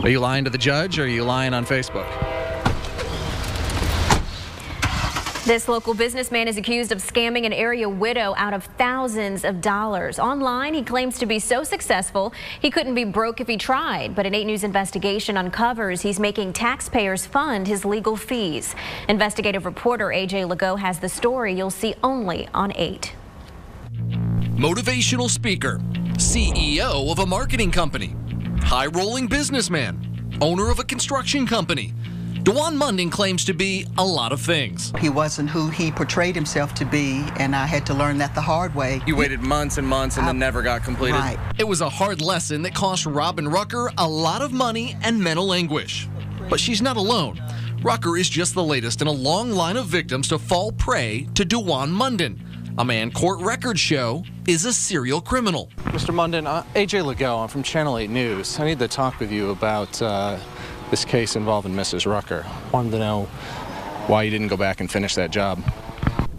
Are you lying to the judge or are you lying on Facebook? This local businessman is accused of scamming an area widow out of thousands of dollars. Online, he claims to be so successful he couldn't be broke if he tried. But an 8 News investigation uncovers he's making taxpayers fund his legal fees. Investigative reporter AJ Lagoe has the story you'll see only on 8. Motivational speaker, CEO of a marketing company, high-rolling businessman, owner of a construction company. DeJuan Munden claims to be a lot of things. He wasn't who he portrayed himself to be, and I had to learn that the hard way. You waited months and months and then never got completed. Right. It was a hard lesson that cost Robin Rucker a lot of money and mental anguish. But she's not alone. Rucker is just the latest in a long line of victims to fall prey to DeJuan Munden, a man court records show is a serial criminal. Mr. Munden, AJ Lagoe, I'm from Channel 8 News. I need to talk with you about this case involving Mrs. Rucker. Wanted to know why you didn't go back and finish that job.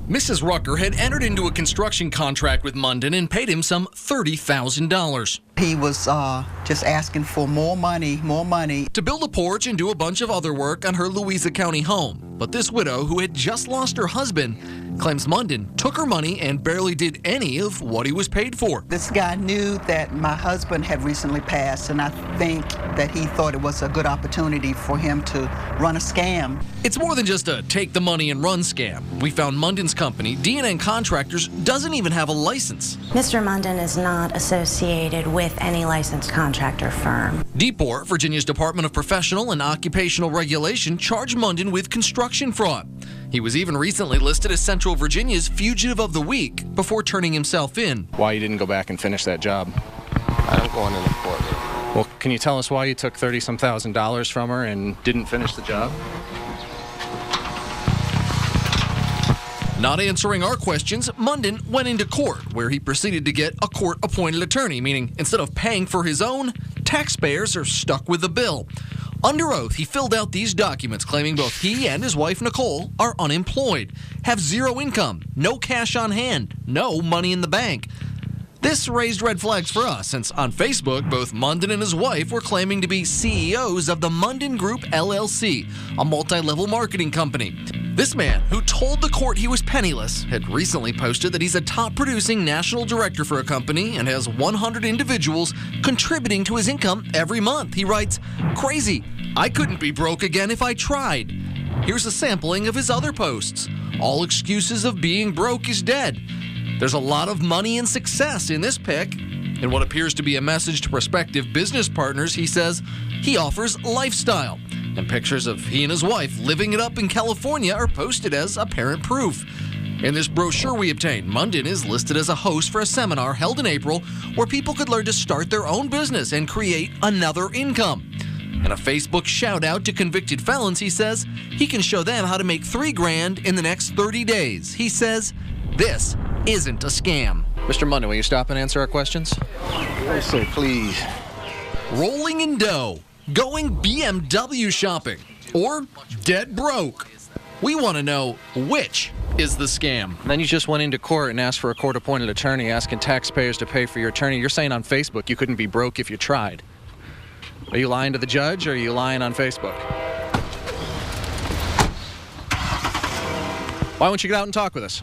Mrs. Rucker had entered into a construction contract with Munden and paid him some $30,000. He was just asking for more money. To build a porch and do a bunch of other work on her Louisa County home. But this widow, who had just lost her husband, claims Munden took her money and barely did any of what he was paid for. This guy knew that my husband had recently passed, and I think that he thought it was a good opportunity for him to run a scam. It's more than just a take the money and run scam. We found Munden's company, D&N Contractors, doesn't even have a license. Mr. Munden is not associated with any licensed contractor firm. DPOR, Virginia's Department of Professional and Occupational Regulation, charged Munden with construction fraud. He was even recently listed as Central Virginia's Fugitive of the Week before turning himself in. Why you didn't go back and finish that job? I'm going into court. Well, can you tell us why you took $30-some thousand from her and didn't finish the job? Not answering our questions, Munden went into court, where he proceeded to get a court-appointed attorney, meaning instead of paying for his own, taxpayers are stuck with the bill. Under oath, he filled out these documents claiming both he and his wife, Nicole, are unemployed, have zero income, no cash on hand, no money in the bank. This raised red flags for us, since on Facebook, both Munden and his wife were claiming to be CEOs of the Munden Group, LLC, a multi-level marketing company. This man, who told the court he was penniless, had recently posted that he's a top-producing national director for a company and has 100 individuals contributing to his income every month. He writes, "Crazy. I couldn't be broke again if I tried." Here's a sampling of his other posts. All excuses of being broke is dead. There's a lot of money and success in this pic. In what appears to be a message to prospective business partners, he says he offers lifestyle. And pictures of he and his wife living it up in California are posted as apparent proof. In this brochure we obtained, Munden is listed as a host for a seminar held in April where people could learn to start their own business and create another income. In a Facebook shout-out to convicted felons, he says he can show them how to make $3,000 in the next 30 days. He says this isn't a scam. Mr. Munden, will you stop and answer our questions? Oh, sir, please. Rolling in dough, going BMW shopping, or dead broke. We want to know which is the scam. And then you just went into court and asked for a court-appointed attorney, asking taxpayers to pay for your attorney. You're saying on Facebook you couldn't be broke if you tried. Are you lying to the judge or are you lying on Facebook? Why won't you get out and talk with us?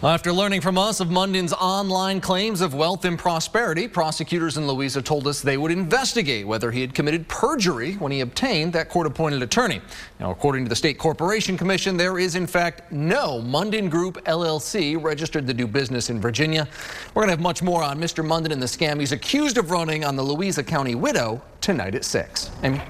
After learning from us of Munden's online claims of wealth and prosperity, prosecutors in Louisa told us they would investigate whether he had committed perjury when he obtained that court-appointed attorney. Now, according to the State Corporation Commission, there is, in fact, no Munden Group LLC registered to do business in Virginia. We're going to have much more on Mr. Munden and the scam he's accused of running on the Louisa County widow tonight at 6. Amy?